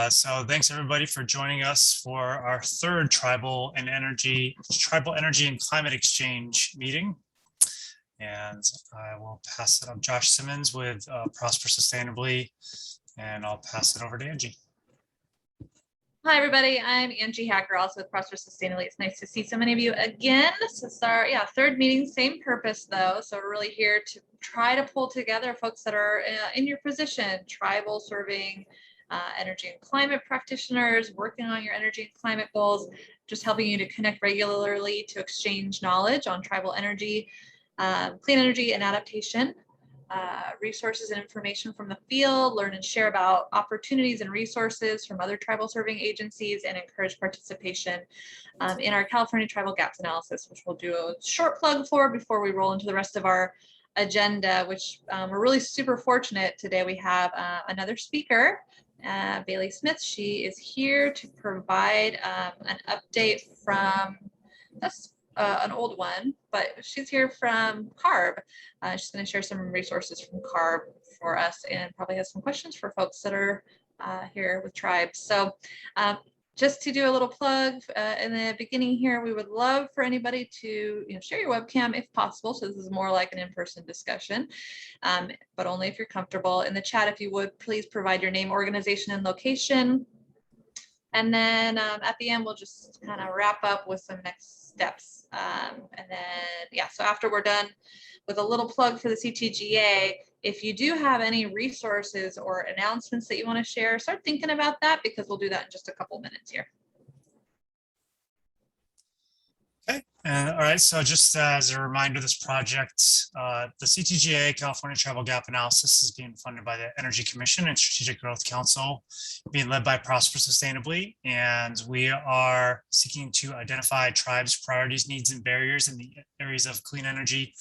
So thanks everybody for joining us for our third Tribal Energy and Climate Exchange meeting. And I will pass it on Josh Simmons with Prosper Sustainably, and I'll pass it over to Angie. Hi everybody, I'm Angie Hacker, also with Prosper Sustainably. It's nice to see so many of you again. This is our third meeting, same purpose though. So we're really here to try to pull together folks that are in your position, tribal serving, energy and climate practitioners, working on your energy and climate goals, just helping you to connect regularly to exchange knowledge on tribal energy, clean energy and adaptation. Resources and information from the field, learn and share about opportunities and resources from other tribal serving agencies, and encourage participation in our California Tribal Gaps Analysis, which we'll do a short plug for before we roll into the rest of our agenda, which we're really super fortunate today. We have another speaker, Bailey Smith. She is here to provide an update from an old one, but she's here from CARB. She's going to share some resources from CARB for us and probably has some questions for folks that are here with tribes. So just to do a little plug in the beginning here, we would love for anybody to share your webcam if possible. So this is more like an in-person discussion, but only if you're comfortable. In the chat, if you would, please provide your name, organization, and location. And then at the end, we'll just kind of wrap up with some next steps. And then, so after we're done with a little plug for the CTGA, if you do have any resources or announcements that you want to share, start thinking about that, because we'll do that in just a couple minutes here. Okay, all right, so just as a reminder, this project, the CTGA, California Tribal Gap Analysis, is being funded by the Energy Commission and Strategic Growth Council, being led by Prosper Sustainably, and we are seeking to identify tribes' priorities, needs, and barriers in the areas of clean energy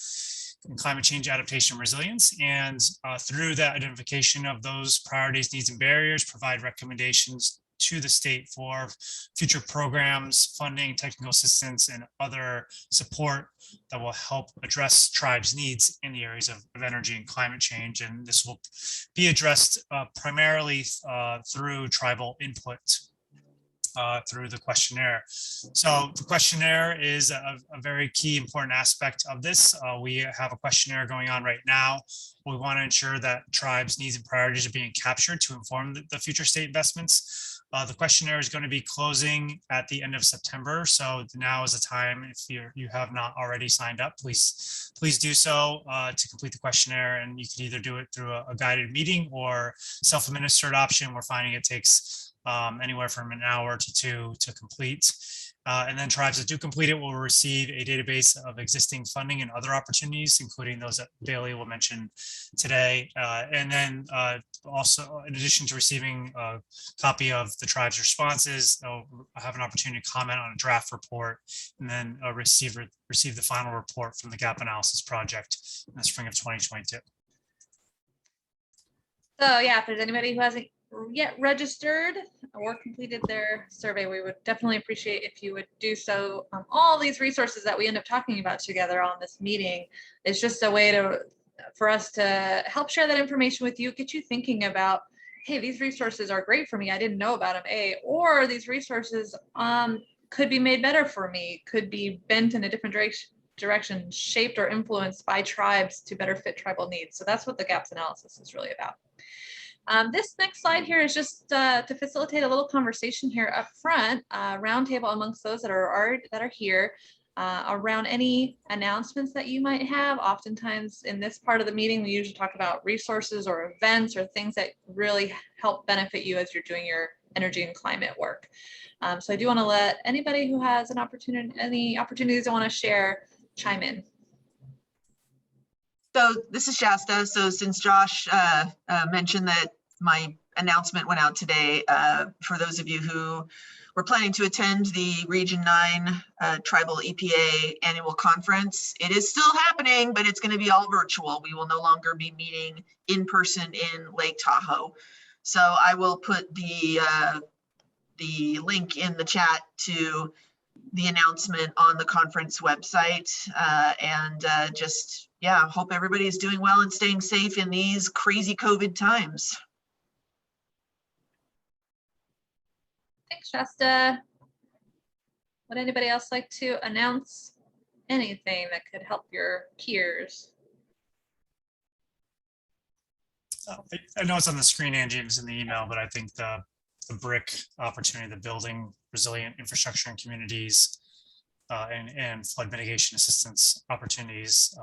and climate change adaptation and resilience, and through that identification of those priorities, needs, and barriers, provide recommendations to the state for future programs, funding, technical assistance, and other support that will help address tribes' needs in the areas of energy and climate change. And this will be addressed primarily through tribal input through the questionnaire. So the questionnaire is a very key important aspect of this. We have a questionnaire going on right now. We want to ensure that tribes' needs and priorities are being captured to inform the future state investments. The questionnaire is going to be closing at the end of September. So now is the time, if you have not already signed up, please do so to complete the questionnaire. And you can either do it through a guided meeting or self-administered option. We're finding it takes anywhere from an hour to 2 to complete. And then tribes that do complete it will receive a database of existing funding and other opportunities, including those that Bailey will mention today. And then also, in addition to receiving a copy of the tribe's responses, they'll have an opportunity to comment on a draft report, and then receive the final report from the Gap Analysis Project in the spring of 2022. So if there's anybody who hasn't yet registered or completed their survey, we would definitely appreciate if you would do so. All these resources that we end up talking about together on this meeting is just a way for us to help share that information with you, get you thinking about, hey, these resources are great for me, I didn't know about them, or these resources could be made better for me, could be bent in a different direction, shaped or influenced by tribes to better fit tribal needs. So that's what the gaps analysis is really about. This next slide here is just to facilitate a little conversation here up front, roundtable amongst those that are here around any announcements that you might have. Oftentimes in this part of the meeting, we usually talk about resources or events or things that really help benefit you as you're doing your energy and climate work. So I do want to let anybody who has an opportunity, any opportunities they want to share, chime in. So this is Shasta. So since Josh mentioned that my announcement went out today, for those of you who were planning to attend the Region 9 Tribal EPA Annual Conference, it is still happening, but it's going to be all virtual. We will no longer be meeting in person in Lake Tahoe. So I will put the link in the chat to the announcement on the conference website, and just, hope everybody is doing well and staying safe in these crazy COVID times. Thanks, Shasta. Would anybody else like to announce anything that could help your peers? I know it's on the screen, Angie, it was in the email, but I think the BRIC opportunity, the building resilient infrastructure and communities and flood mitigation assistance opportunities,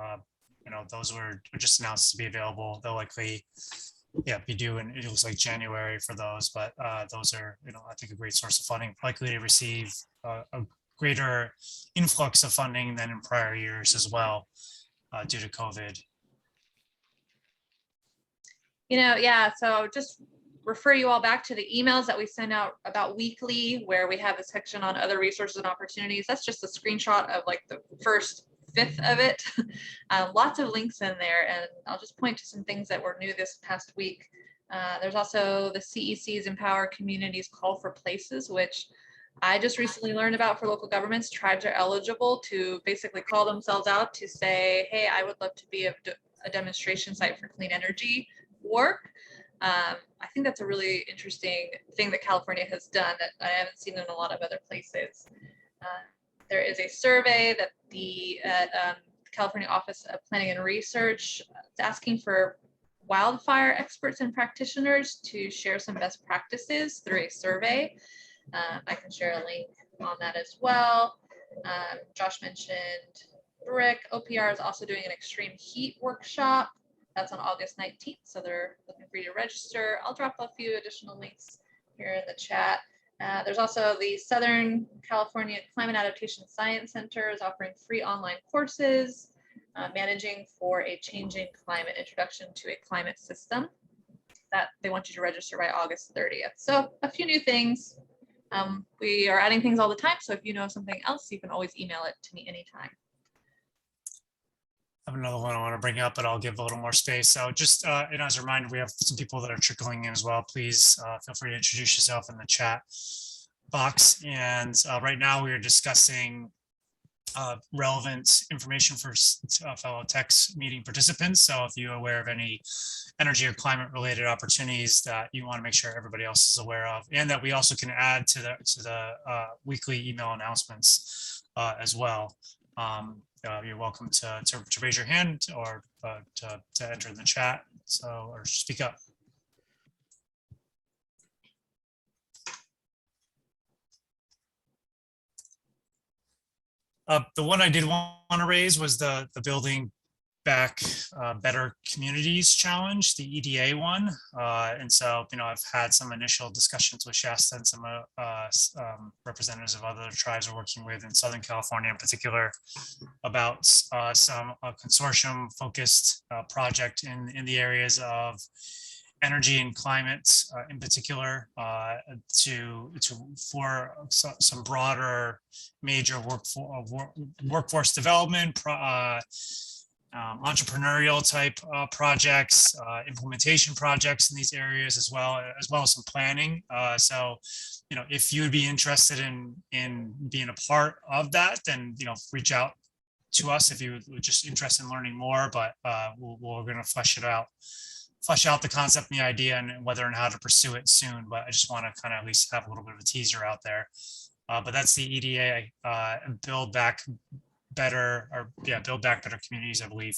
those were just announced to be available. They'll likely, be due in, it looks like January for those, but those are, I think a great source of funding, likely to receive a greater influx of funding than in prior years as well, due to COVID. So just refer you all back to the emails that we send out about weekly, where we have a section on other resources and opportunities. That's just a screenshot of like the first fifth of it. Lots of links in there, and I'll just point to some things that were new this past week. There's also the CEC's Empower Communities Call for Places, which I just recently learned about for local governments. Tribes are eligible to basically call themselves out to say, hey, I would love to be a demonstration site for clean energy work. I think that's a really interesting thing that California has done that I haven't seen in a lot of other places. There is a survey that the California Office of Planning and Research is asking for wildfire experts and practitioners to share some best practices through a survey. I can share a link on that as well. Josh mentioned BRIC. OPR is also doing an extreme heat workshop. That's on August 19th, so they're looking for you to register. I'll drop a few additional links here in the chat. There's also the Southern California Climate Adaptation Science Center is offering free online courses, managing for a changing climate, introduction to a climate system, that they want you to register by August 30th. So a few new things. We are adding things all the time, so if you know something else, you can always email it to me anytime. I have another one I want to bring up, but I'll give a little more space. So just as a reminder, we have some people that are trickling in as well. Please feel free to introduce yourself in the chat box. And right now we are discussing relevant information for fellow TECX meeting participants. So if you're aware of any energy or climate related opportunities that you want to make sure everybody else is aware of, and that we also can add to the weekly email announcements as well. You're welcome to raise your hand or to enter in the chat, or speak up. The one I did want to raise was the Building Back Better Communities Challenge, the EDA one. And so, I've had some initial discussions with Shasta and some representatives of other tribes we're working with in Southern California in particular about some consortium focused project in the areas of energy and climate in particular, for some broader major workforce development, entrepreneurial type projects, implementation projects in these areas as well as some planning. So, if you would be interested in being a part of that, then reach out to us if you're just interested in learning more. But we're going to flesh out the concept and the idea and whether and how to pursue it soon. But I just want to kind of at least have a little bit of a teaser out there. But that's the EDA, Build Back Better, Build Back Better Communities, I believe.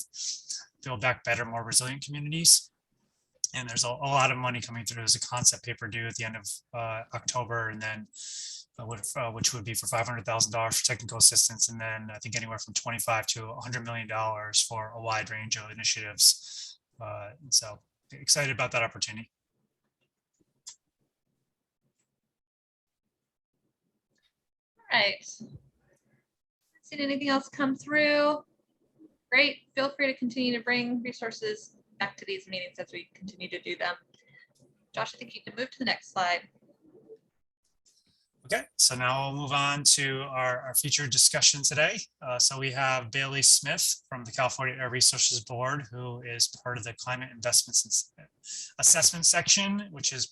Build Back Better, More Resilient Communities. And there's a lot of money coming through. There's a concept paper due at the end of October, and then which would be for $500,000 for technical assistance, and then I think anywhere from $25 to $100 million for a wide range of initiatives. So excited about that opportunity. All right. Seen anything else come through? Great. Feel free to continue to bring resources back to these meetings as we continue to do them. Josh, I think you can move to the next slide. Okay, so now we'll move on to our featured discussion today. So we have Bailey Smith from the California Air Resources Board, who is part of the Climate Investments Assessment section, which is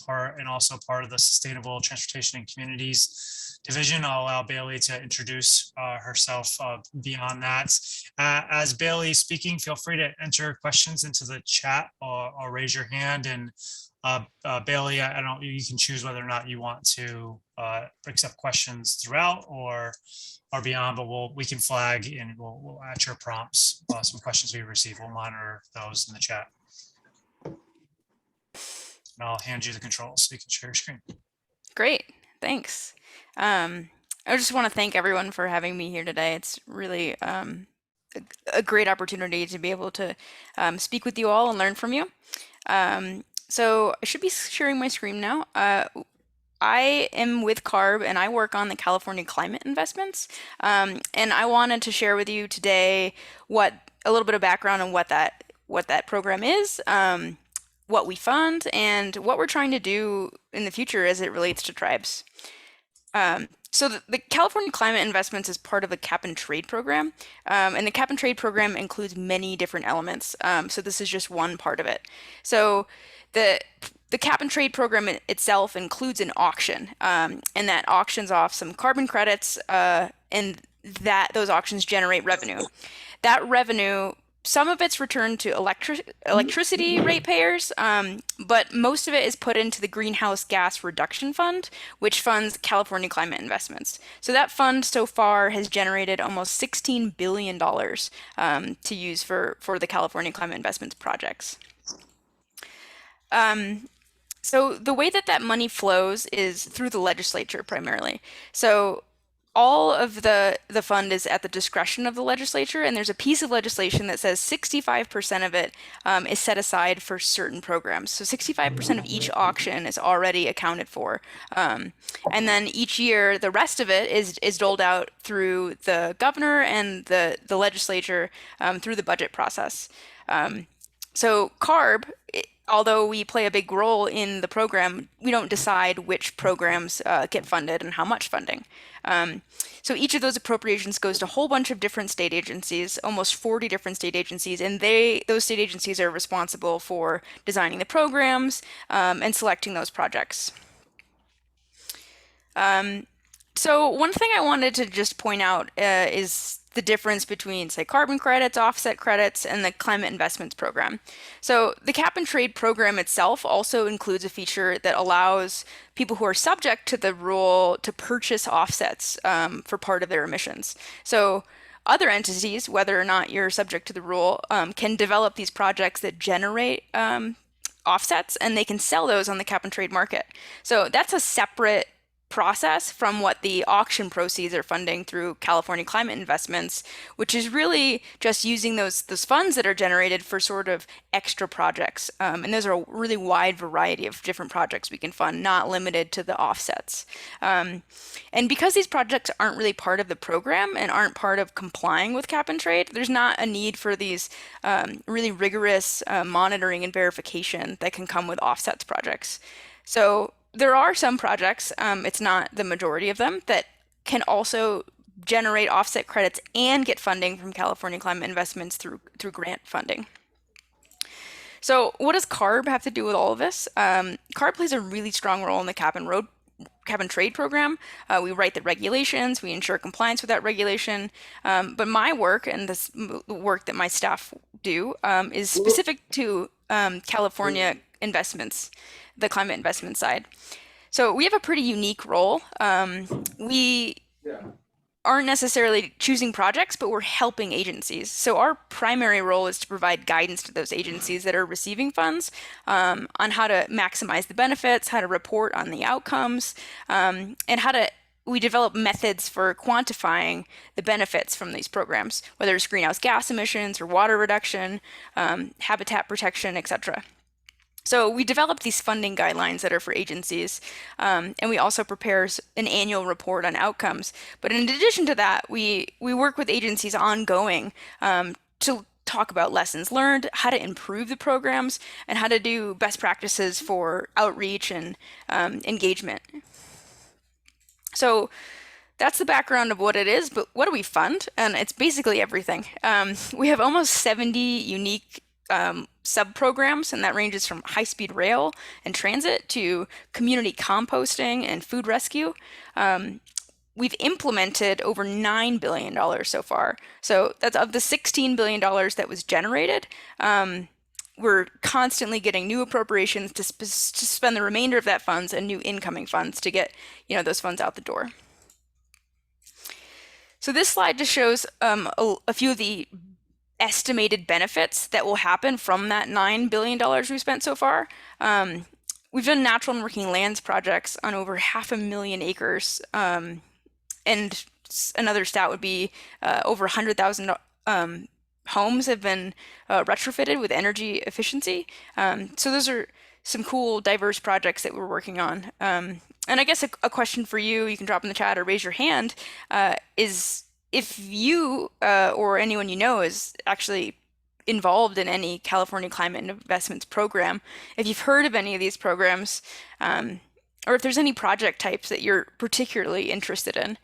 also part of the Sustainable Transportation and Communities Division. I'll allow Bailey to introduce herself beyond that. As Bailey is speaking, feel free to enter questions into the chat or raise your hand, and Bailey, I don't, you can choose whether or not you want to accept questions throughout or beyond, but we can flag and we'll at your prompts, some questions we receive. We'll monitor those in the chat. And I'll hand you the controls so you can share your screen. Great, thanks. I just want to thank everyone for having me here today. It's really a great opportunity to be able to speak with you all and learn from you. So I should be sharing my screen now. I am with CARB and I work on the California climate investments. And I wanted to share with you today a little bit of background on what that program is, what we fund, and what we're trying to do in the future as it relates to tribes. So the California Climate Investments is part of the Cap and Trade program, and the Cap and Trade program includes many different elements. So this is just one part of it. So the Cap and Trade program itself includes an auction, and that auctions off some carbon credits, and those auctions generate revenue. That revenue, some of it's returned to electricity ratepayers, but most of it is put into the Greenhouse Gas Reduction Fund, which funds California climate investments. So that fund so far has generated almost $16 billion to use for the California climate investments projects. So the way that money flows is through the legislature primarily. So all of the fund is at the discretion of the legislature, and there's a piece of legislation that says 65% of it is set aside for certain programs. So 65% of each auction is already accounted for. And then each year, the rest of it is doled out through the governor and the legislature through the budget process. So CARB, although we play a big role in the program, we don't decide which programs get funded and how much funding. So each of those appropriations goes to a whole bunch of different state agencies, almost 40 different state agencies, and those state agencies are responsible for designing the programs and selecting those projects. So one thing I wanted to just point out is the difference between, say, carbon credits, offset credits, and the climate investments program. So the Cap and Trade program itself also includes a feature that allows people who are subject to the rule to purchase offsets for part of their emissions. So other entities, whether or not you're subject to the rule, can develop these projects that generate offsets, and they can sell those on the Cap and Trade market. So that's a separate process from what the auction proceeds are funding through California climate investments, which is really just using those funds that are generated for sort of extra projects. And those are a really wide variety of different projects we can fund, not limited to the offsets. And because these projects aren't really part of the program and aren't part of complying with Cap and Trade, there's not a need for these really rigorous monitoring and verification that can come with offsets projects. So there are some projects, it's not the majority of them, that can also generate offset credits and get funding from California climate investments through grant funding. So what does CARB have to do with all of this? CARB plays a really strong role in the Cap and Trade program. We write the regulations, we ensure compliance with that regulation. But my work and the work that my staff do is specific to California investments, the climate investment side. So we have a pretty unique role. We aren't necessarily choosing projects, but we're helping agencies. So our primary role is to provide guidance to those agencies that are receiving funds on how to maximize the benefits, how to report on the outcomes, and we develop methods for quantifying the benefits from these programs, whether it's greenhouse gas emissions or water reduction, habitat protection, etc. So we develop these funding guidelines that are for agencies, and we also prepare an annual report on outcomes. But in addition to that, we work with agencies ongoing to talk about lessons learned, how to improve the programs, and how to do best practices for outreach and engagement. So that's the background of what it is, but what do we fund? And it's basically everything. We have almost 70 unique sub-programs, and that ranges from high-speed rail and transit to community composting and food rescue. We've implemented over $9 billion so far. So that's of the $16 billion that was generated. we're constantly getting new appropriations to spend the remainder of that funds and new incoming funds to get, those funds out the door. So this slide just shows a few of the estimated benefits that will happen from that $9 billion we've spent so far. We've done natural and working lands projects on over 500,000 acres. And another stat would be over 100,000 homes have been retrofitted with energy efficiency. So those are some cool, diverse projects that we're working on. And I guess a question for you, you can drop in the chat or raise your hand, is if you or anyone you know is actually involved in any California Climate Investments program, if you've heard of any of these programs, or if there's any project types that you're particularly interested in.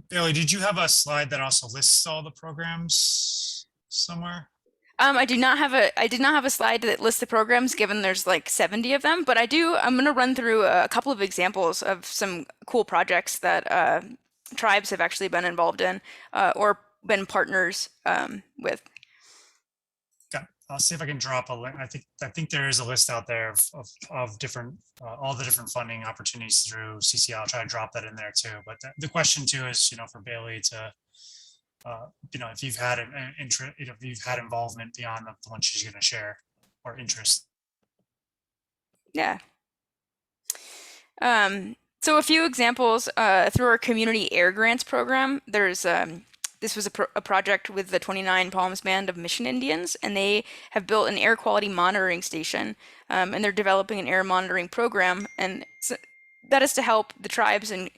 Bailey, did you have a slide that also lists all the programs somewhere? I did not have a slide that lists the programs, given there's like 70 of them, but I'm going to run through a couple of examples of some cool projects that tribes have actually been involved in or been partners with. Okay, I'll see if I can drop a link. I think there is a list out there of different all the different funding opportunities through CCI. I'll try to drop that in there too. But the question too is, for Bailey to if you've had an interest, if you've had involvement beyond the one she's going to share or interest. Yeah. So a few examples through our community air grants program. There's this was a project with the 29 Palms Band of Mission Indians, and they have built an air quality monitoring station, and they're developing an air monitoring program, and so that is to help the tribes in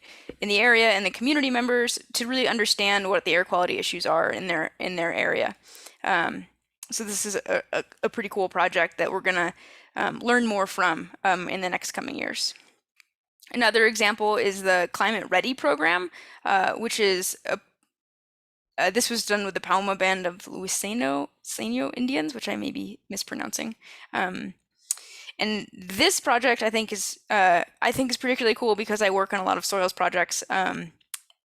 the area and the community members to really understand what the air quality issues are in their area. So this is a pretty cool project that we're gonna learn more from in the next coming years. Another example is the Climate Ready program, which is this was done with the Palma Band of Liaisons Indians, which I may be mispronouncing. And this project I think is particularly cool because I work on a lot of soils projects.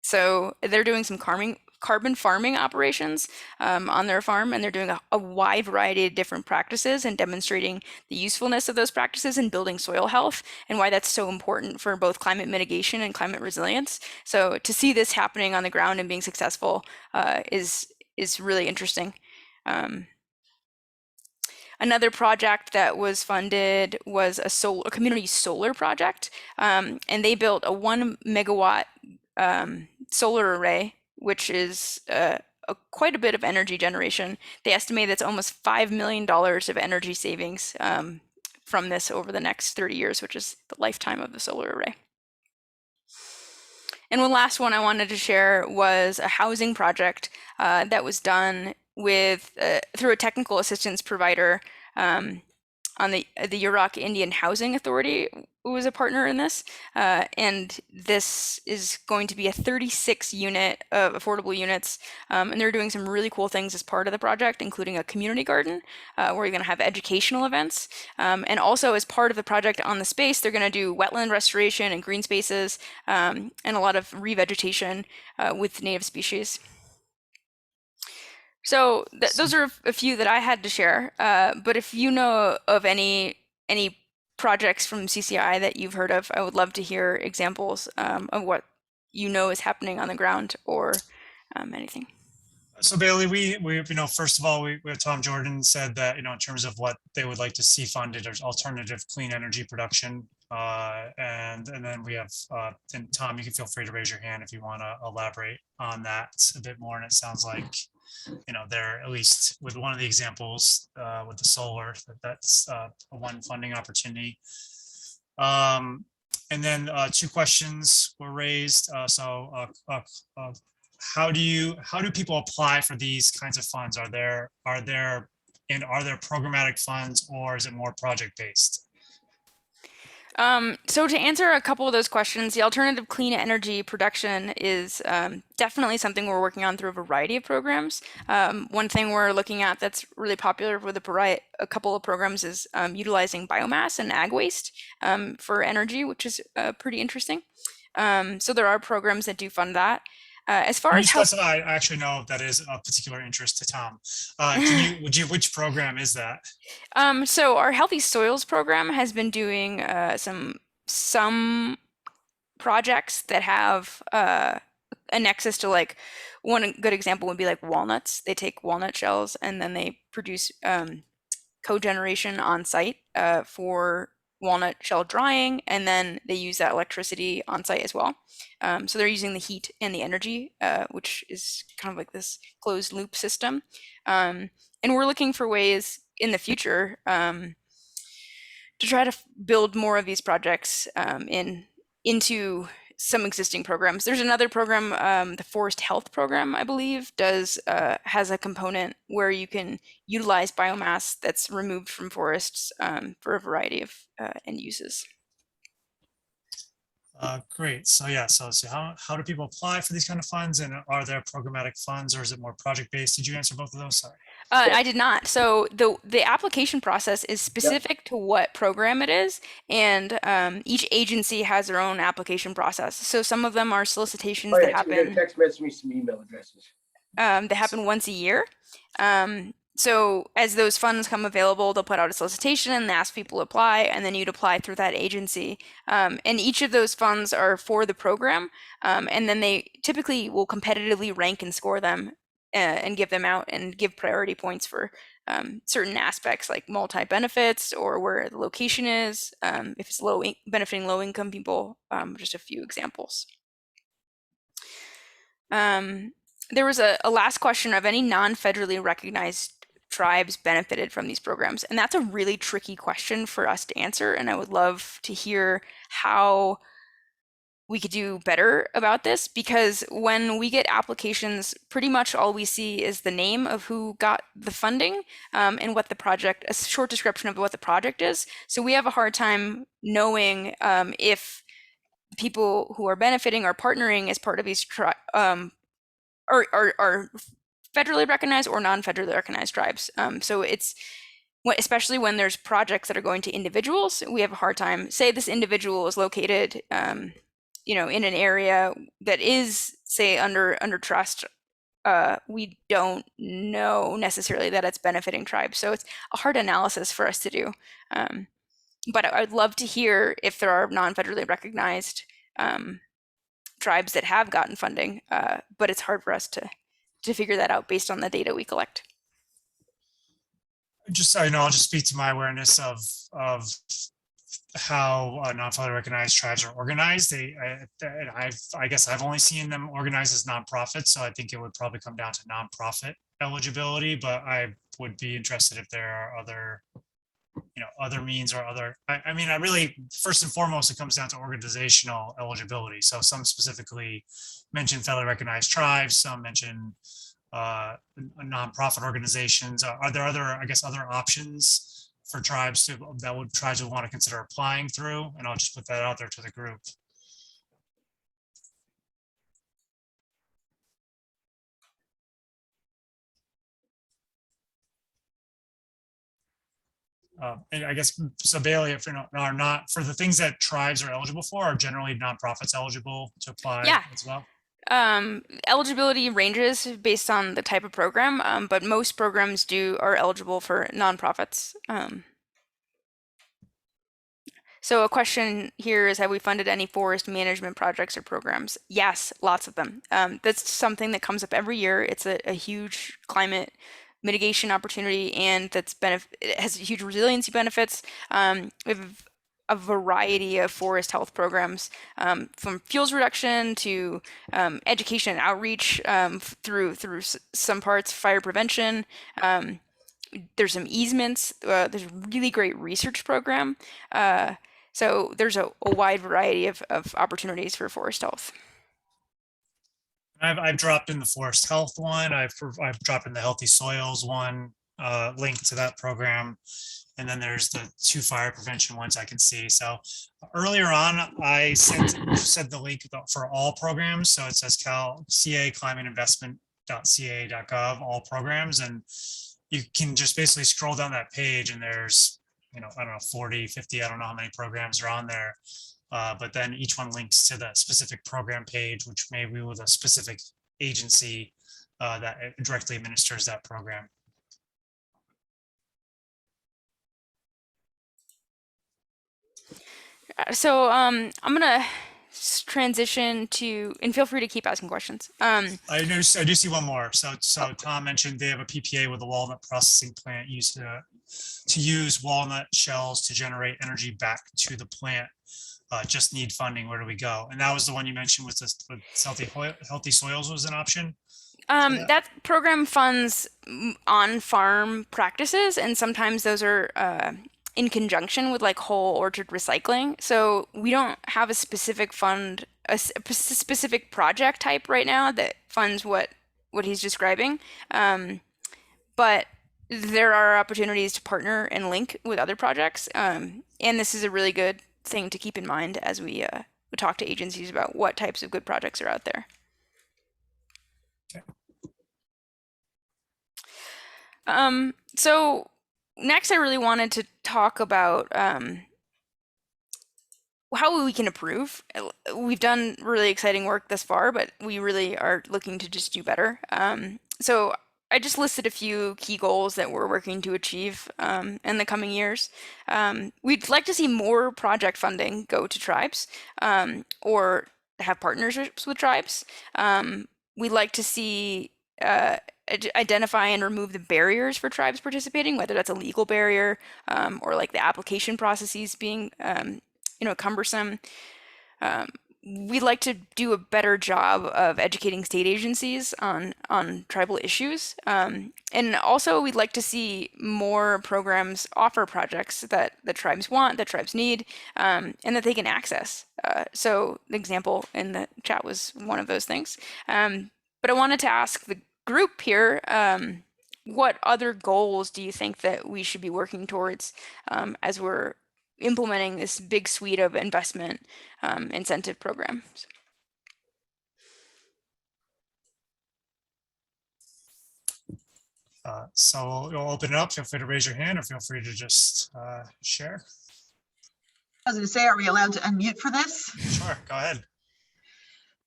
So they're doing some carbon farming operations on their farm, and they're doing a wide variety of different practices and demonstrating the usefulness of those practices in building soil health and why that's so important for both climate mitigation and climate resilience. So to see this happening on the ground and being successful is really interesting. Another project that was funded was a community solar project, and they built a 1 megawatt solar array, which is quite a bit of energy generation. They estimate that's almost $5 million of energy savings from this over the next 30 years, which is the lifetime of the solar array. And one last one I wanted to share was a housing project that was done with through a technical assistance provider on the Yurok Indian Housing Authority was a partner in this, and this is going to be a 36 unit of affordable units, and they're doing some really cool things as part of the project, including a community garden where you're going to have educational events, and also as part of the project on the space, they're going to do wetland restoration and green spaces, and a lot of revegetation with native species. So those are a few that I had to share, but if you know of any projects from CCI that you've heard of, I would love to hear examples of what is happening on the ground or anything. So Bailey, we first of all, we Tom Jordan said that, in terms of what they would like to see funded, there's alternative clean energy production. And then we have, and Tom, you can feel free to raise your hand if you want to elaborate on that a bit more. And it sounds like, they're at least with one of the examples with the solar, that's one funding opportunity. And then two questions were raised. How do people apply for these kinds of funds? Are there programmatic funds, or is it more project based? So to answer a couple of those questions, the alternative clean energy production is definitely something we're working on through a variety of programs. One thing we're looking at that's really popular with a couple of programs is utilizing biomass and ag waste for energy, which is pretty interesting. So there are programs that do fund that. As far Can you as health, specify? I actually know that is of particular interest to Tom. Which program is that? so our Healthy Soils program has been doing some projects that have a nexus to, like, one good example would be like walnuts. They take walnut shells and then they produce cogeneration on site for walnut shell drying, and then they use that electricity on site as well. So they're using the heat and the energy, which is kind of like this closed loop system. And we're looking for ways in the future to try to build more of these projects into some existing programs. There's another program, the Forest Health Program, I believe, has a component where you can utilize biomass that's removed from forests for a variety of end uses. Great. So yeah, so how do people apply for these kind of funds, and are there programmatic funds, or is it more project based? Did you answer both of those? Sorry. I did not. So the application process is specific to what program it is, and each agency has their own application process. So some of them are solicitations that happen. Text message me some email addresses. That happen once a year. So as those funds come available, they'll put out a solicitation and ask people to apply, and then you'd apply through that agency. And each of those funds are for the program, and then they typically will competitively rank and score them and give them out and give priority points for certain aspects like multi-benefits or where the location is, if it's benefiting low-income people, just a few examples. There was a last question of any non-federally recognized tribes benefited from these programs. And that's a really tricky question for us to answer. And I would love to hear how we could do better about this, because when we get applications, pretty much all we see is the name of who got the funding and what the project, a short description of what the project is. So we have a hard time knowing if people who are benefiting or partnering as part of these are federally recognized or non-federally recognized tribes. So it's, especially when there's projects that are going to individuals, we have a hard time. Say this individual is located, in an area that is, say, under trust. We don't know necessarily that it's benefiting tribes. So it's a hard analysis for us to do. But I'd love to hear if there are non-federally recognized tribes that have gotten funding, but it's hard for us to figure that out based on the data we collect. I'll just speak to my awareness of how non-federally recognized tribes are organized. I guess I've only seen them organized as nonprofits, so I think it would probably come down to nonprofit eligibility, but I would be interested if there are other means or I really, first and foremost, it comes down to organizational eligibility. So some specifically mention federally recognized tribes, some mention nonprofit organizations. Are there other options for tribes tribes would want to consider applying through? And I'll just put that out there to the group. And I guess, so Bailey, if are not for the things that tribes are eligible for, are generally nonprofits eligible to apply as well? Eligibility ranges based on the type of program, but most programs are eligible for nonprofits. So a question here is, have we funded any forest management projects or programs? Yes, lots of them. That's something that comes up every year. It's a huge climate mitigation opportunity, and it has huge resiliency benefits. We have a variety of forest health programs, from fuels reduction to education and outreach, through some parts fire prevention. There's some easements. There's a really great research program. So there's a wide variety of opportunities for forest health. I've dropped in the forest health one. I've dropped in the healthy soils one, link to that program. And then there's the 2 fire prevention ones I can see. So earlier on, I sent the link for all programs. So it says CA climateinvestment.ca.gov, all programs. And you can just basically scroll down that page and there's, I don't know, 40, 50, I don't know how many programs are on there. But then each one links to the specific program page, which may be with a specific agency that directly administers that program. So I'm gonna transition to, and feel free to keep asking questions. I do see one more. So Tom mentioned they have a PPA with a walnut processing plant used to use walnut shells to generate energy back to the plant. Just need funding. Where do we go? And that was the one you mentioned was this with healthy soils was an option. That program funds on-farm practices, and sometimes those are in conjunction with like whole orchard recycling. So we don't have a specific fund, specific project type right now that funds what he's describing. But there are opportunities to partner and link with other projects. And this is a really good thing to keep in mind as we talk to agencies about what types of good projects are out there. Okay. So next I really wanted to talk about how we can improve. We've done really exciting work thus far, but we really are looking to just do better. So I just listed a few key goals that we're working to achieve in the coming years. We'd like to see more project funding go to tribes or have partnerships with tribes. We'd like to see identify and remove the barriers for tribes participating, whether that's a legal barrier or like the application processes being cumbersome. We'd like to do a better job of educating state agencies on tribal issues. And also we'd like to see more programs offer projects that the tribes want, that tribes need, and that they can access. So the example in the chat was one of those things. But I wanted to ask the group here, what other goals do you think that we should be working towards as we're implementing this big suite of investment incentive programs? So we'll open it up. Feel free to raise your hand or feel free to just share. I was going to say, are we allowed to unmute for this? Sure, go ahead.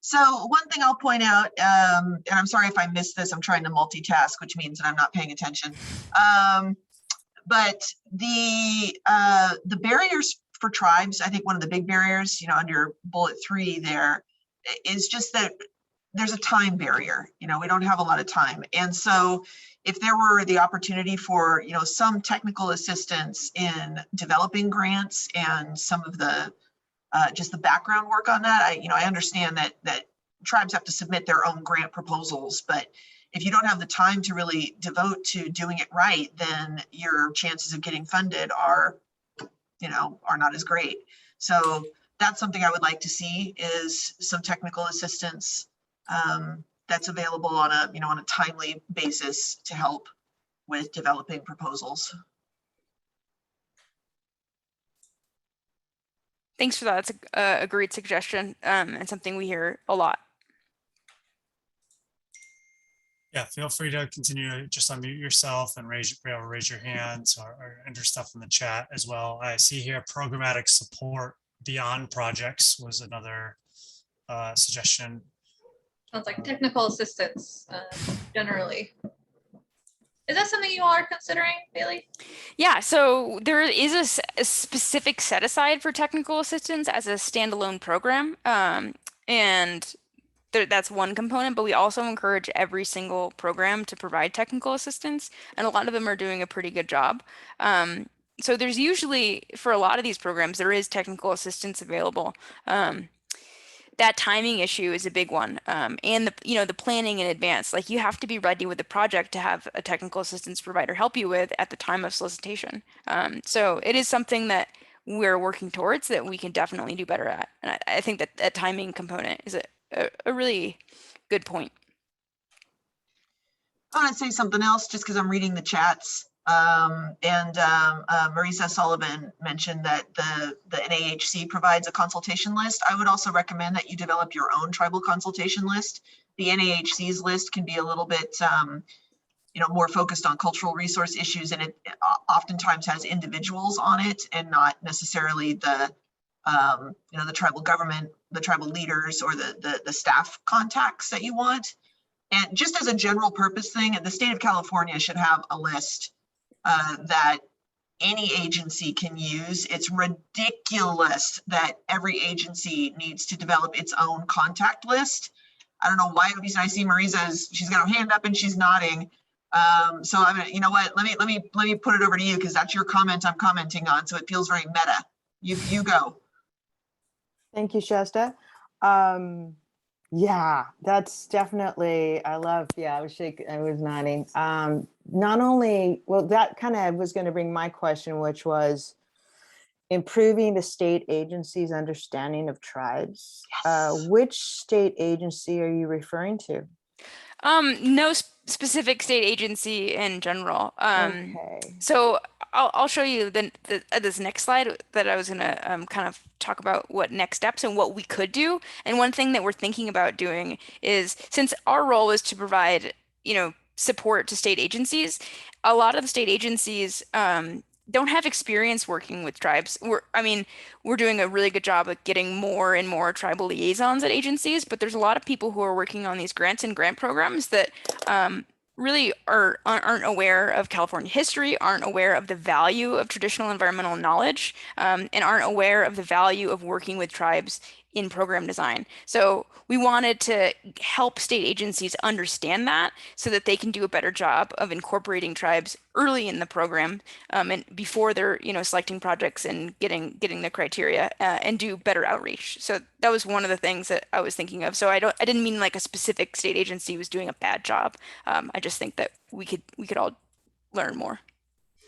So one thing I'll point out, and I'm sorry if I missed this, I'm trying to multitask, which means that I'm not paying attention. But the barriers for tribes, I think one of the big barriers, under bullet 3 there, is just that there's a time barrier. We don't have a lot of time. And so if there were the opportunity for, some technical assistance in developing grants and some of the just the background work on that, I understand that tribes have to submit their own grant proposals, but if you don't have the time to really devote to doing it right, then your chances of getting funded are not as great. So that's something I would like to see, is some technical assistance that's available on a timely basis to help with developing proposals. Thanks for that. It's a great suggestion and something we hear a lot. Yeah, feel free to continue, just unmute yourself and raise your hands or enter stuff in the chat as well. I see here programmatic support beyond projects was another suggestion. Sounds like technical assistance generally. Is that something you all are considering, Bailey? Yeah, so there is a specific set aside for technical assistance as a standalone program. And that's one component, but we also encourage every single program to provide technical assistance, and a lot of them are doing a pretty good job. So there's usually, for a lot of these programs, there is technical assistance available. That timing issue is a big one, and the planning in advance. Like, you have to be ready with the project to have a technical assistance provider help you with at the time of solicitation. So it is something that we're working towards, that we can definitely do better at, and I think that that timing component is a really good point. I want to say something else just because I'm reading the chats. Marisa Sullivan mentioned that the NAHC provides a consultation list. I would also recommend that you develop your own tribal consultation list. The NAHC's list can be a little bit more focused on cultural resource issues, and it oftentimes has individuals on it and not necessarily the tribal government, the tribal leaders, or the staff contacts that you want. And just as a general purpose thing, the state of California should have a list that any agency can use. It's ridiculous that every agency needs to develop its own contact list. I don't know why. I see Marisa's, she's got her hand up and she's nodding. So I'm gonna, you know what? Let me put it over to you because that's your comment I'm commenting on. So it feels very meta. You go. Thank you, Shasta. Yeah, that's definitely, I was nodding. Not only, well, that kind of was going to bring my question, which was improving the state agency's understanding of tribes. Yes. Which state agency are you referring to? No specific state agency in general. Okay. So I'll show you this next slide that I was gonna kind of talk about what next steps and what we could do. And one thing that we're thinking about doing is, since our role is to provide, support to state agencies, a lot of the state agencies don't have experience working with tribes. We're doing a really good job of getting more and more tribal liaisons at agencies, but there's a lot of people who are working on these grants and grant programs that really aren't aware of California history, aren't aware of the value of traditional environmental knowledge, and aren't aware of the value of working with tribes in program design. So we wanted to help state agencies understand that so that they can do a better job of incorporating tribes early in the program, and before they're selecting projects and getting the criteria, and do better outreach. So that was one of the things that I was thinking of. So I didn't mean like a specific state agency was doing a bad job. I just think that we could all learn more.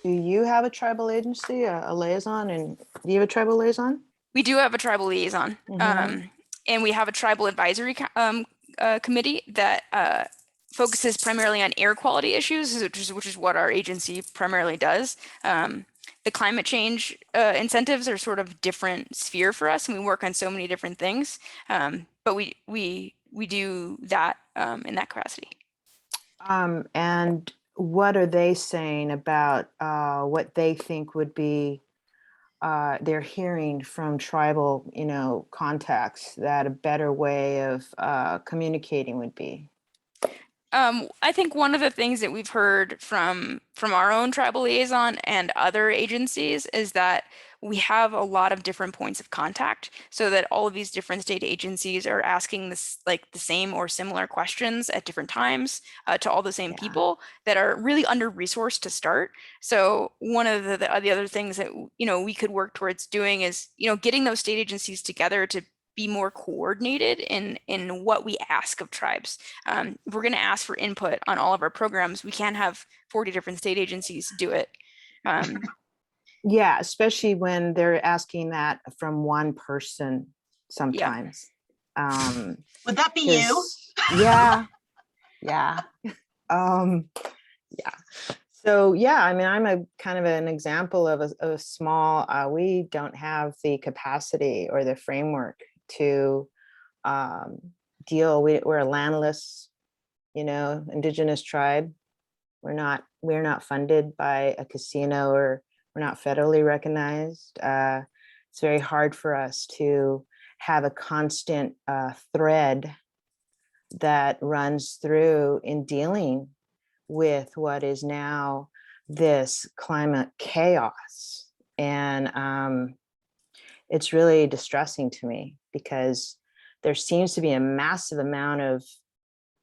Do you have a tribal agency, a liaison, and do you have a tribal liaison? We do have a tribal liaison, and we have a tribal advisory committee that focuses primarily on air quality issues, which is what our agency primarily does. The climate change incentives are sort of different sphere for us, and we work on so many different things. But we do that in that capacity. And what are they saying about what they think would be they're hearing from tribal, contacts that a better way of communicating would be? I think one of the things that we've heard from our own tribal liaison and other agencies is that we have a lot of different points of contact, so that all of these different state agencies are asking this, like, the same or similar questions at different times to all the same people that are really under-resourced to start. So one of the other things that we could work towards doing is getting those state agencies together to be more coordinated in what we ask of tribes. If we're going to ask for input on all of our programs, we can't have 40 different state agencies do it. Yeah, especially when they're asking that from one person sometimes. Would that be you? Yeah. So yeah, I'm a kind of an example of a small, we don't have the capacity or the framework to we're a landless, indigenous tribe. We're not funded by a casino, or we're not federally recognized. It's very hard for us to have a constant thread that runs through in dealing with what is now this climate chaos. And it's really distressing to me, because there seems to be a massive amount of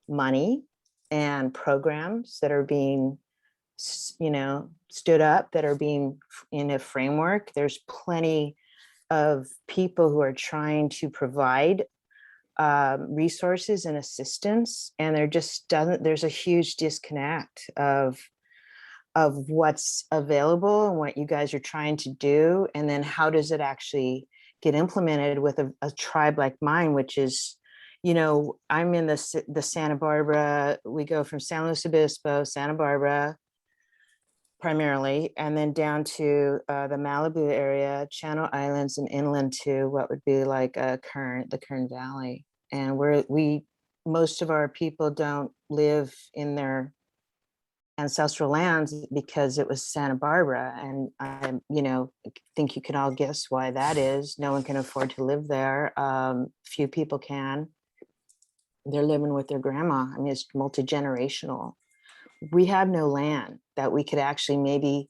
money and programs that are being stood up, that are being in a framework. There's plenty of people who are trying to provide resources and assistance, and there's a huge disconnect of what's available and what you guys are trying to do, and then how does it actually get implemented with a tribe like mine, which is, I'm in the Santa Barbara, we go from San Luis Obispo, Santa Barbara primarily, and then down to the Malibu area, Channel Islands, and inland to what would be like the Kern Valley. And most of our people don't live in their ancestral lands because it was Santa Barbara. And I think you can all guess why that is. No one can afford to live there. Few people can. they're living with their grandma. I mean, it's multi-generational. We have no land that we could actually maybe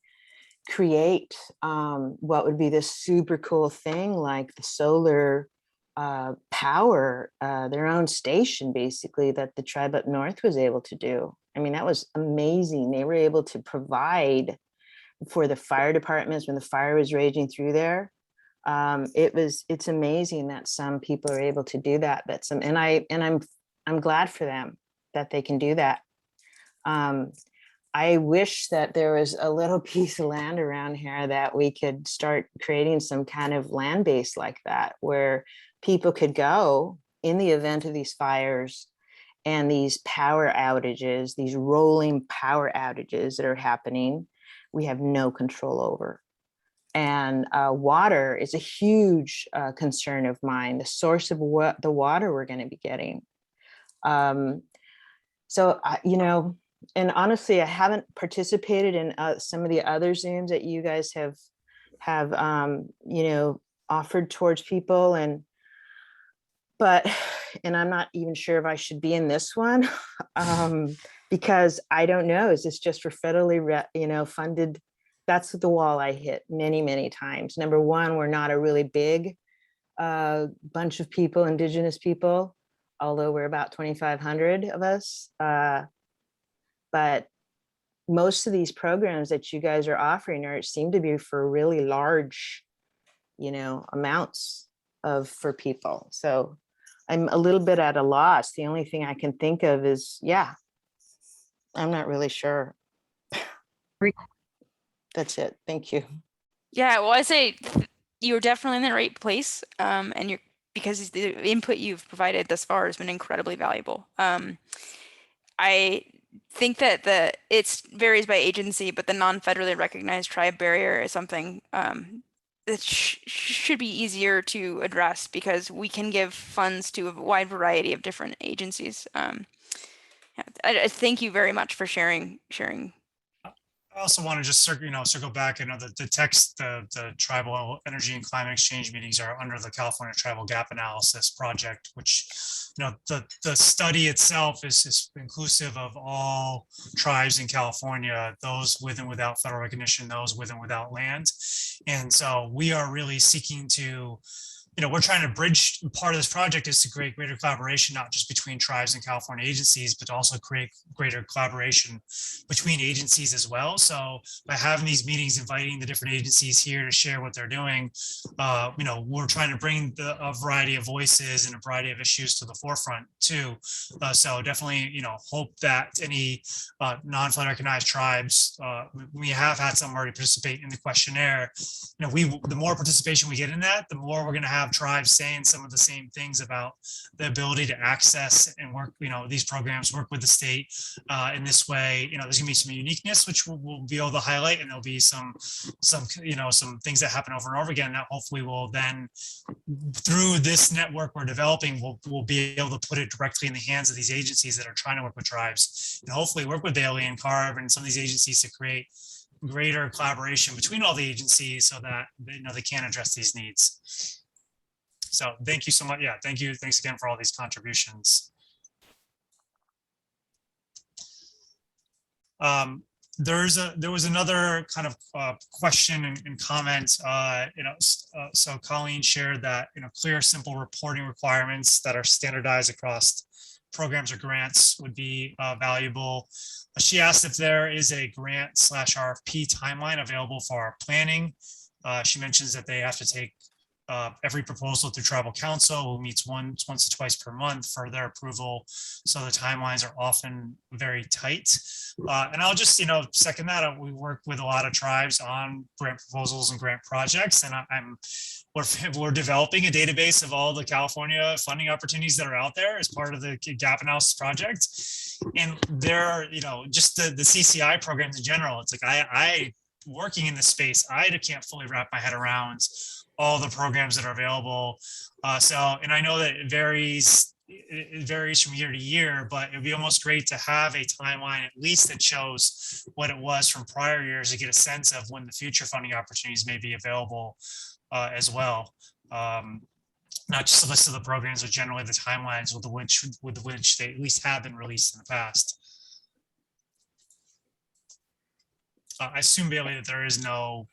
create what would be this super cool thing like the solar power, their own station basically that the tribe up north was able to do. I mean, that was amazing. They were able to provide for the fire departments when the fire was raging through there. It's amazing that some people are able to do that, but I'm glad for them that they can do that. I wish that there was a little piece of land around here that we could start creating some kind of land base like that, where people could go in the event of these fires and these power outages, these rolling power outages that are happening, we have no control over. And water is a huge concern of mine, the source of what the water we're going to be getting. You know, and honestly, I haven't participated in some of the other Zooms that you guys have you know, offered towards people, and I'm not even sure if I should be in this one because I don't know. Is this just for federally, you know, funded? That's the wall I hit many, many times. Number one, we're not a really big bunch of people, Indigenous people, although we're about 2,500 of us. But most of these programs that you guys are offering seem to be for really large, you know, amounts for people. So I'm a little bit at a loss. The only thing I can think of is, yeah, I'm not really sure. That's it. Thank you. Yeah, well, I say you're definitely in the right place, and because the input you've provided thus far has been incredibly valuable. I think that it varies by agency, but the non-federally recognized tribe barrier is something that should be easier to address because we can give funds to a wide variety of different agencies. I thank you very much for sharing. I also want to just circle back. I know that the tribal energy and climate exchange meetings are under the California Tribal Gap Analysis Project, which, you know, the study itself is inclusive of all tribes in California, those with and without federal recognition, those with and without land. And so we are really seeking to, you know, we're trying to bridge. Part of this project is to create greater collaboration, not just between tribes and California agencies, but also create greater collaboration between agencies as well. So by having these meetings, inviting the different agencies here to share what they're doing, you know, we're trying to bring a variety of voices and a variety of issues to the forefront too. So definitely, you know, hope that any non-federally recognized tribes, we have had some already participate in the questionnaire. You know, the more participation we get in that, the more we're going to have tribes saying some of the same things about the ability to access and work, you know, these programs, work with the state in this way. You know, there's gonna be some uniqueness, which we'll be able to highlight, and there'll be some, you know, some things that happen over and over again that hopefully will then, through this network we're developing, we'll be able to put it directly in the hands of these agencies that are trying to work with tribes, and hopefully work with Bailey and CARB and some of these agencies to create greater collaboration between all the agencies so that, you know, they can address these needs. So thank you so much. Yeah, thank you. Thanks again for all these contributions. There was another kind of question and comment. You know, so Colleen shared that, you know, clear, simple reporting requirements that are standardized across programs or grants would be valuable. She asked if there is a grant/RFP timeline available for our planning. She mentions that they have to take every proposal through tribal council, who meets once or twice per month for their approval. So the timelines are often very tight. And I'll just, you know, second that. We work with a lot of tribes on grant proposals and grant projects, and we're developing a database of all the California funding opportunities that are out there as part of the gap analysis project. And there, you know, just the CCI programs in general, it's like I working in this space, I can't fully wrap my head around all the programs that are available. And I know that it varies from year to year, but it'd be almost great to have a timeline at least that shows what it was from prior years to get a sense of when the future funding opportunities may be available as well. not just a list of the programs, but generally the timelines with which they at least have been released in the past. I assume, Bailey, that there is no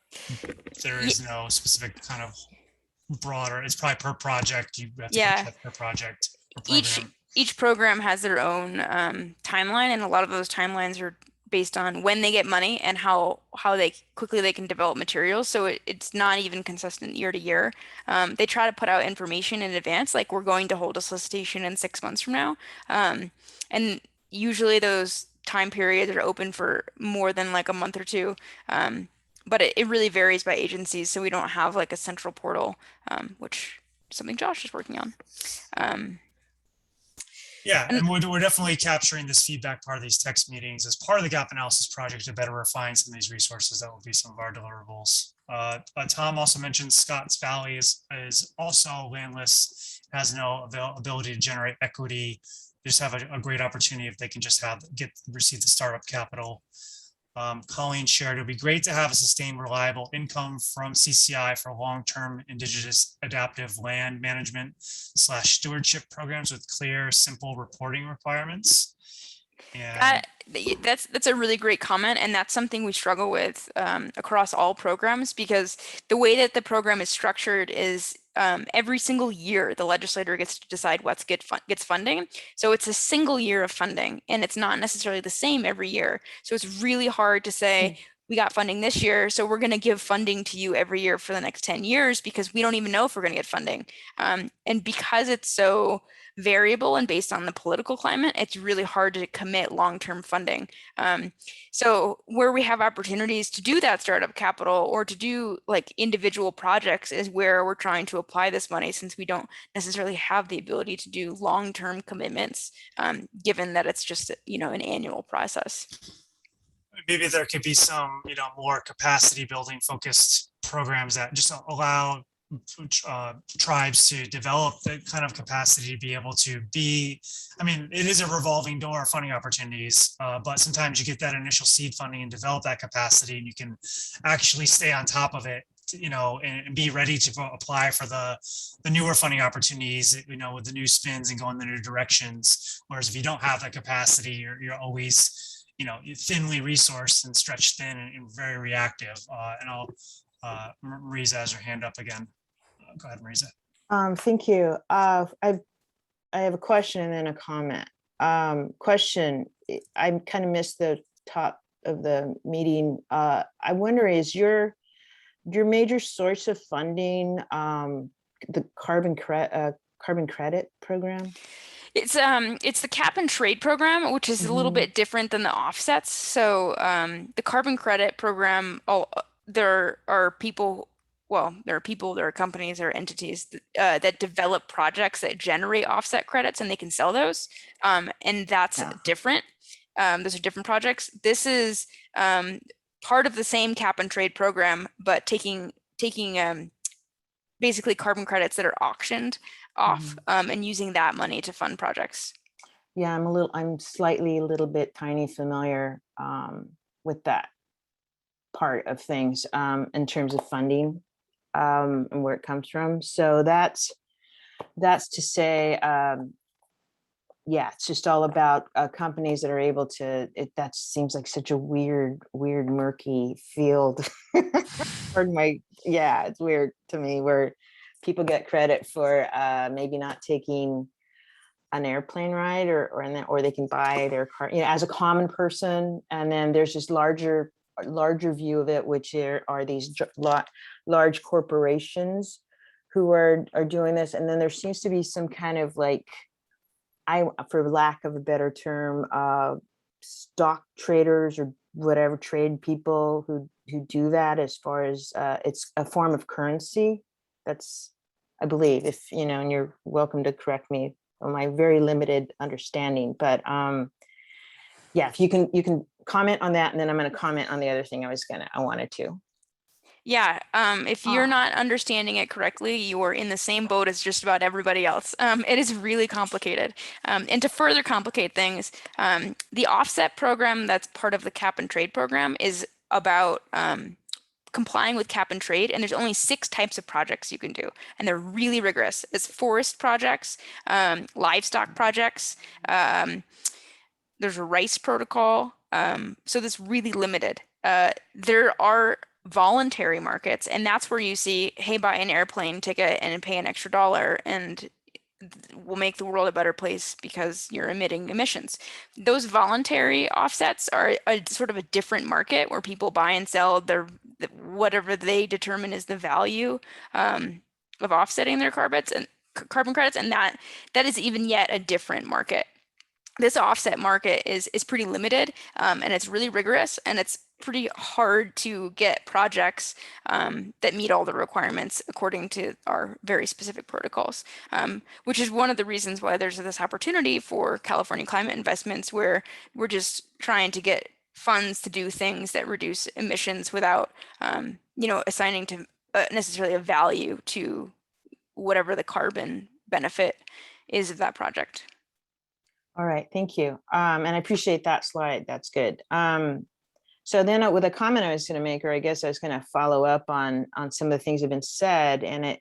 specific kind of broader. It's probably per project. You have to check per project or program. Each program has their own timeline, and a lot of those timelines are based on when they get money and how quickly they can develop materials. So it's not even consistent year to year. They try to put out information in advance, like we're going to hold a solicitation in 6 months from now. And usually those time periods are open for more than like a month or two. But it really varies by agencies. So we don't have like a central portal, which is something Josh is working on. Yeah, and we're definitely capturing this feedback part of these text meetings as part of the gap analysis project to better refine some of these resources. That will be some of our deliverables. Tom also mentioned Scotts Valley is also landless, has no ability to generate equity. They just have a great opportunity if they can just receive the startup capital. Colleen shared, it would be great to have a sustained, reliable income from CCI for long-term indigenous adaptive land management / stewardship programs with clear, simple reporting requirements. And that's a really great comment, and that's something we struggle with across all programs, because the way that the program is structured is every single year the legislator gets to decide what gets funding. So it's a single year of funding, and it's not necessarily the same every year. So it's really hard to say, we got funding this year, so we're going to give funding to you every year for the next 10 years, because we don't even know if we're going to get funding. And because it's so variable and based on the political climate, it's really hard to commit long-term funding. So where we have opportunities to do that startup capital or to do like individual projects is where we're trying to apply this money, since we don't necessarily have the ability to do long-term commitments, given that it's just, an annual process. Maybe there could be some, more capacity building focused programs that just allow tribes to develop the kind of capacity to be able to be, it is a revolving door of funding opportunities, but sometimes you get that initial seed funding and develop that capacity, and you can actually stay on top of it, and be ready to apply for the newer funding opportunities, with the new spins and go in the new directions. Whereas if you don't have that capacity, you're always, thinly resourced and stretched thin and very reactive. And Marisa has her hand up again. Go ahead, Marisa. Thank you. I have a question and then a comment. Question, I kind of missed the top of the meeting. I wonder, is your major source of funding the carbon credit program? It's the cap and trade program, which is a little bit different than the offsets. So the carbon credit program, there are companies, there are entities that develop projects that generate offset credits, and they can sell those. And that's different. Those are different projects. This is part of the same cap and trade program, but taking basically carbon credits that are auctioned off and using that money to fund projects. Yeah, I'm slightly a little bit tiny familiar with that part of things in terms of funding and where it comes from. So that's to say, it's just all about companies that are able to, that seems like such a weird, murky field. It's weird to me, where people get credit for maybe not taking an airplane ride or they can buy their car, as a common person. And then there's this larger view of it, which are these large corporations who are doing this. And then there seems to be some kind of like, for lack of a better term, stock traders or whatever, trade people who do that, as far as it's a form of currency. That's, I believe, if and you're welcome to correct me on my very limited understanding, but if you can comment on that, and then I'm going to comment on the other thing I wanted to. Yeah, if you're not understanding it correctly, you are in the same boat as just about everybody else. It is really complicated. And to further complicate things, the offset program that's part of the cap and trade program is about complying with cap and trade, and there's only 6 types of projects you can do, and they're really rigorous. It's forest projects, livestock projects, there's a rice protocol, so that's really limited. There are voluntary markets, and that's where you see, hey, buy an airplane ticket and pay an extra $1 and will make the world a better place because you're emitting emissions. Those voluntary offsets are a sort of a different market where people buy and sell their whatever they determine is the value of offsetting their carbon credits, and that is even yet a different market. This offset market is pretty limited, and it's really rigorous, and it's pretty hard to get projects that meet all the requirements according to our very specific protocols, which is one of the reasons why there's this opportunity for California climate investments, where we're just trying to get funds to do things that reduce emissions without, assigning to necessarily a value to whatever the carbon benefit is of that project. All right, thank you. And I appreciate that slide. That's good. So then with a comment I was going to make, or I guess I was going to follow up on some of the things that have been said, and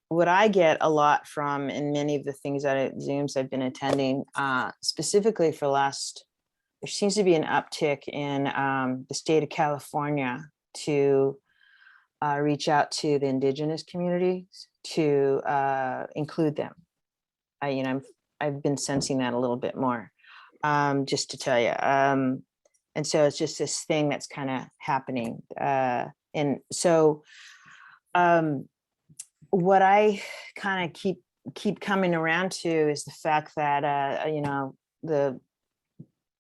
what I get a lot from in many of the things that Zooms I've been attending, specifically for there seems to be an uptick in the state of California to reach out to the indigenous communities to include them. I've been sensing that a little bit more, just to tell you. And so it's just this thing that's kind of happening. And so what I kind of keep coming around to is the fact that,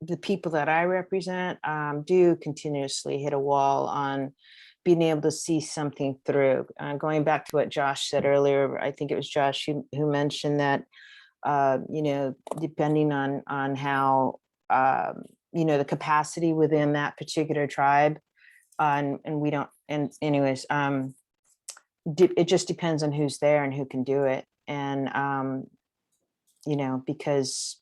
the people that I represent do continuously hit a wall on being able to see something through. Going back to what Josh said earlier, I think it was Josh who mentioned that, depending on how, the capacity within that particular tribe, and we don't, and anyways, it just depends on who's there and who can do it. And, because,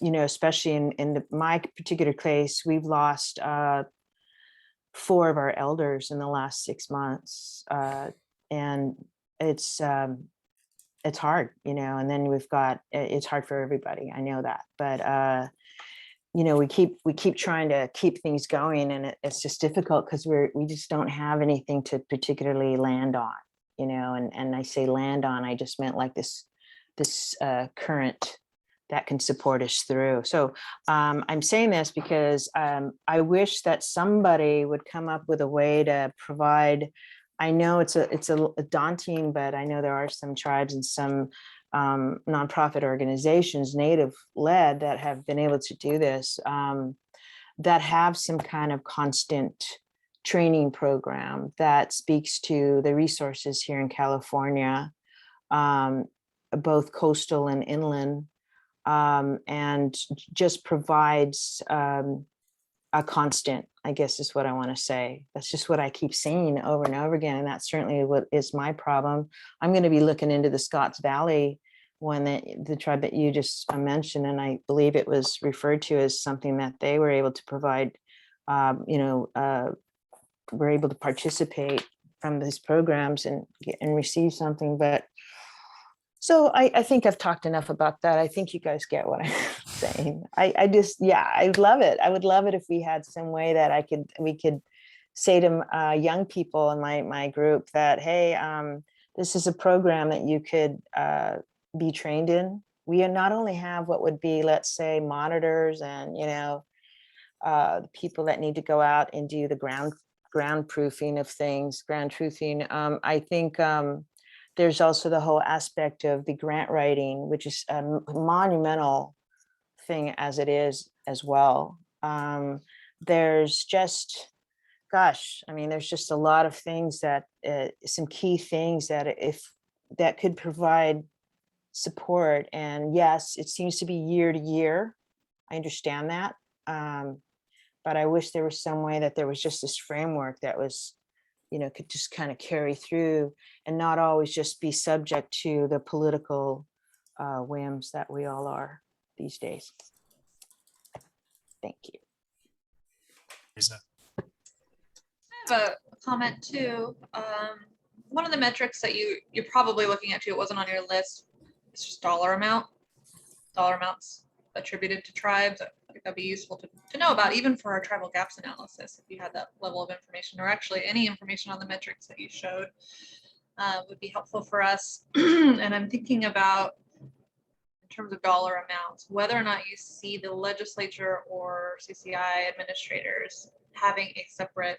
especially in my particular case, we've lost 4 of our elders in the last 6 months. And it's hard, and then we've got, it's hard for everybody. I know that, but, we keep trying to keep things going, and it's just difficult because we just don't have anything to particularly land on, and I say land on, I just meant like this current that can support us through. So I'm saying this because I wish that somebody would come up with a way to provide. I know it's a daunting, but I know there are some tribes and some nonprofit organizations, native led, that have been able to do this, that have some kind of constant training program that speaks to the resources here in California, both coastal and inland, and just provides a constant, I guess is what I want to say. That's just what I keep saying over and over again. And that's certainly what is my problem. I'm going to be looking into the Scotts Valley one, the tribe that you just mentioned, and I believe it was referred to as something that they were able to provide, were able to participate from these programs and receive something. But so I think I've talked enough about that. I think you guys get what I'm saying. I'd love it. I would love it if we had some way that we could say to young people in my group that, hey, this is a program that you could be trained in. We not only have what would be, let's say, monitors and, the people that need to go out and do the ground proofing of things, ground truthing. I think there's also the whole aspect of the grant writing, which is a monumental thing as it is as well. There's just, there's just a lot of things that, some key things that could provide support. And yes, it seems to be year to year. I understand that. But I wish there was some way that there was just this framework that was, could just kind of carry through and not always just be subject to the political whims that we all are these days. Thank you. a comment too. One of the metrics that you're probably looking at too, it wasn't on your list, it's just dollar amounts attributed to tribes. I think that'd be useful to know about, even for our tribal gaps analysis, if you had that level of information, or actually any information on the metrics that you showed would be helpful for us. And I'm thinking about, in terms of dollar amounts, whether or not you see the legislature or CCI administrators having a separate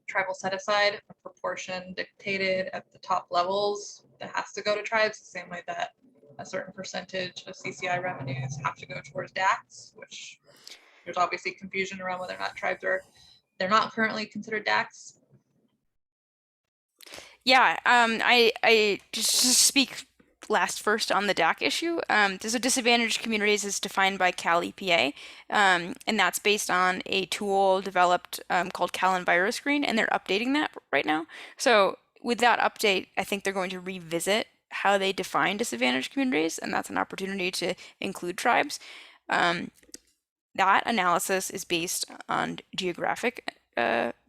tribal set aside, a proportion dictated at the top levels that has to go to tribes, the same way that a certain percentage of CCI revenues have to go towards DACs, which there's obviously confusion around whether or not tribes they're not currently considered DACs. Yeah, I just to speak first on the DAC issue. So disadvantaged communities is defined by Cal EPA, and that's based on a tool developed called Cal EnviroScreen, and they're updating that right now. So with that update, I think they're going to revisit how they define disadvantaged communities, and that's an opportunity to include tribes. That analysis is based on geographic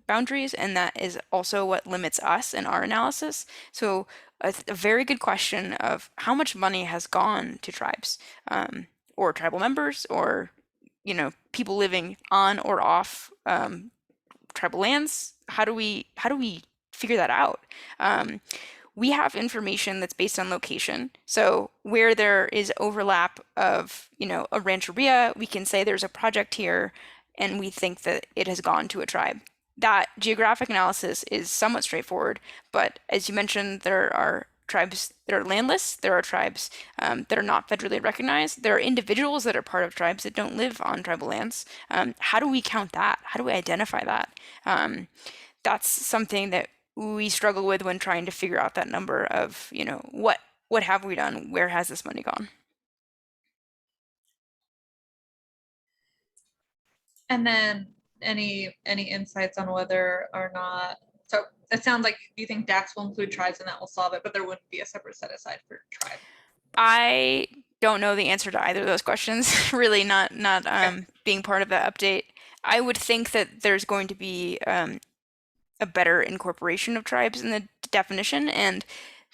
boundaries, and that is also what limits us in our analysis. So a very good question of how much money has gone to tribes or tribal members, or people living on or off tribal lands. How do we figure that out? We have information that's based on location. So where there is overlap of, a rancheria, we can say there's a project here and we think that it has gone to a tribe. That geographic analysis is somewhat straightforward, but as you mentioned, there are tribes that are landless, there are tribes that are not federally recognized, there are individuals that are part of tribes that don't live on tribal lands. How do we count that? How do we identify that? That's something that we struggle with when trying to figure out that number of, what have we done? Where has this money gone? And then any insights on whether or not, so it sounds like you think DACs will include tribes and that will solve it, but there wouldn't be a separate set aside for tribe. I don't know the answer to either of those questions. Really not Okay. Being part of that update. I would think that there's going to be a better incorporation of tribes in the definition, and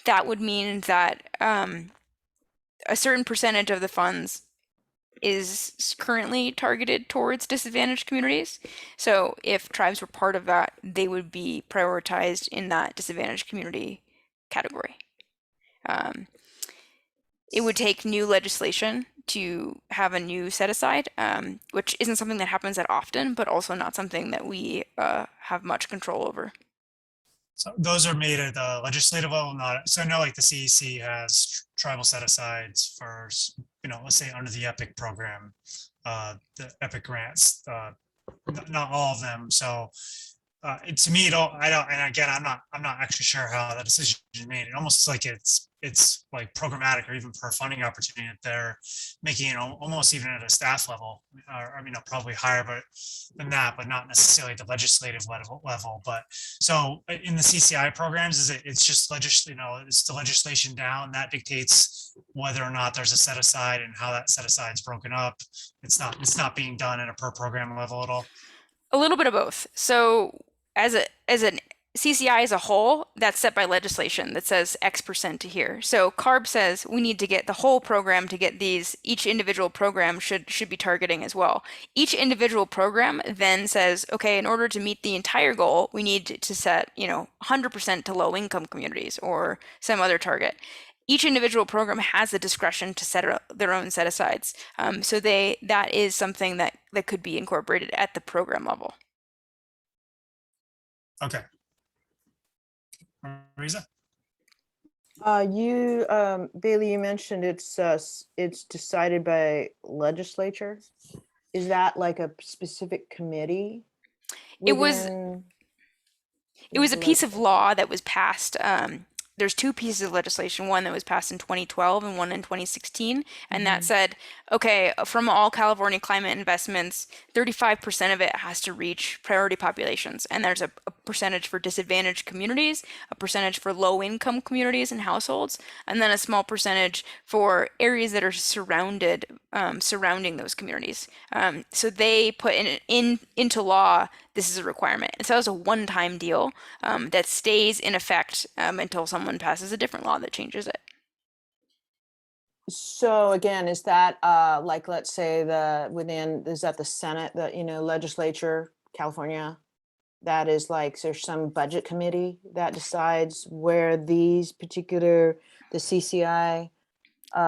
that would mean that a certain percentage of the funds is currently targeted towards disadvantaged communities. So if tribes were part of that, they would be prioritized in that disadvantaged community category. It would take new legislation to have a new set aside, which isn't something that happens that often, but also not something that we have much control over. So those are made at the legislative level, not, so I know like the CEC has tribal set asides for, let's say under the EPIC program, the EPIC grants, not all of them. So to me, and again, I'm not actually sure how that decision is made. It almost like it's like programmatic or even per funding opportunity that they're making it almost even at a staff level, or probably higher, but than that, but not necessarily the legislative level. But so in the CCI programs, it's just it's the legislation down that dictates whether or not there's a set aside and how that set aside is broken up. It's not being done at a per program level at all. A little bit of both. So as an CCI as a whole, that's set by legislation that says X% to here. So CARB says we need to get the whole program to get these. Each individual program should be targeting as well. Each individual program then says, okay, in order to meet the entire goal, we need to set 100% to low income communities or some other target. Each individual program has the discretion to set their own set asides. So that is something that could be incorporated at the program level. Okay. Marisa? Bailey, you mentioned it's decided by legislature. Is that like a specific committee? It was a piece of law that was passed. There's two pieces of legislation, one that was passed in 2012 and one in 2016. And that said, okay, from all California climate investments, 35% of it has to reach priority populations. And there's a percentage for disadvantaged communities, a percentage for low income communities and households, and then a small percentage for areas that are surrounding those communities. So they put into law this is a requirement. And so that was a one-time deal that stays in effect until someone passes a different law that changes it. So again, is that like, let's say is that the Senate, legislature, California? That is like, there's some budget committee that decides where the CCI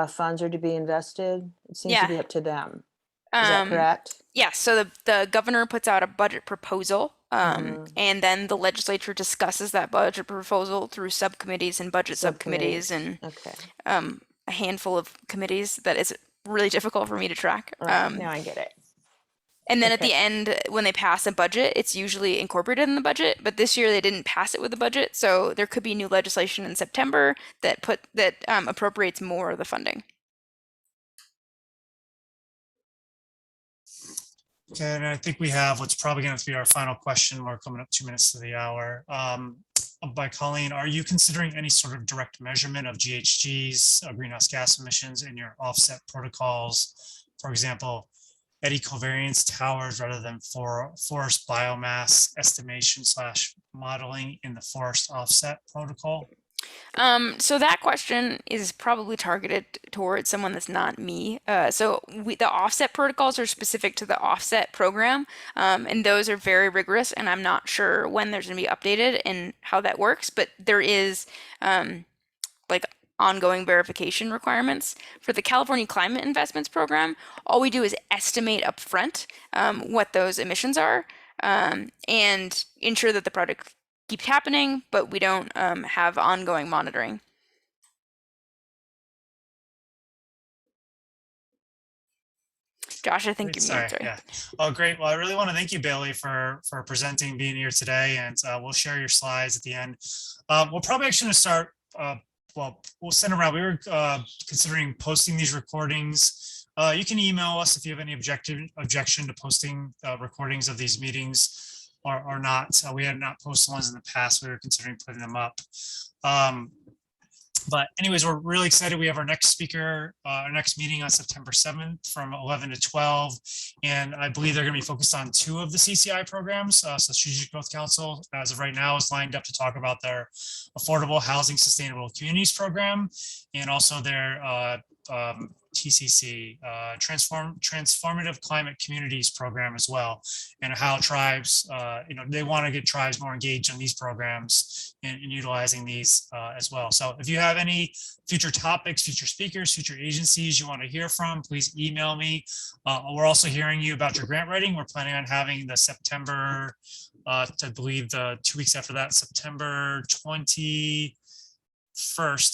funds are to be invested? It seems to Yeah. be up to them. Is that correct? Yes. So the governor puts out a budget proposal, Mhm. and then the legislature discusses that budget proposal through subcommittees and budget subcommittees and Okay. a handful of committees that is really difficult for me to track. Right. Now I get it. And then at Okay. the end, when they pass a budget, it's usually incorporated in the budget. But this year they didn't pass it with the budget, so there could be new legislation in September that appropriates more of the funding. Okay, and I think we have what's probably going to be our final question. We're coming up 2 minutes to the hour. By Colleen, are you considering any sort of direct measurement of GHGs, greenhouse gas emissions in your offset protocols? For example, eddy covariance towers rather than forest biomass estimation / modeling in the forest offset protocol? So that question is probably targeted towards someone that's not me. The offset protocols are specific to the offset program, and those are very rigorous, and I'm not sure when there's going to be updated and how that works, but there is like ongoing verification requirements. For the California Climate Investments Program, all we do is estimate upfront what those emissions are and ensure that the project keeps happening, but we don't have ongoing monitoring. Josh, I think you're muted. Yeah. Oh, great. Well, I really want to thank you, Bailey, for presenting, being here today, and we'll share your slides at the end. We're probably actually going to start. We'll send around. We were considering posting these recordings. You can email us if you have any objection to posting recordings of these meetings or not. We had not posted ones in the past. We were considering putting them up. But anyways, we're really excited. We have our next speaker, our next meeting on September 7th from 11 to 12. And I believe they're going to be focused on 2 of the CCI programs. So Strategic Growth Council, as of right now, is lined up to talk about their Affordable Housing Sustainable Communities program and also their TCC, Transformative Climate Communities program as well, and how tribes, they want to get tribes more engaged in these programs and utilizing these as well. So if you have any future topics, future speakers, future agencies you want to hear from, please email me. We're also hearing you about your grant writing. We're planning on having the September, I believe the 2 weeks after that, September 21st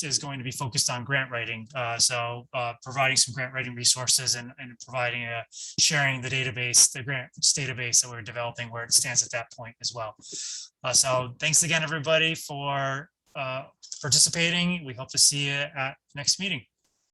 is going to be focused on grant writing. So providing some grant writing resources and providing sharing the database, the grants database that we're developing where it stands at that point as well. So thanks again, everybody, for participating. We hope to see you at next meeting.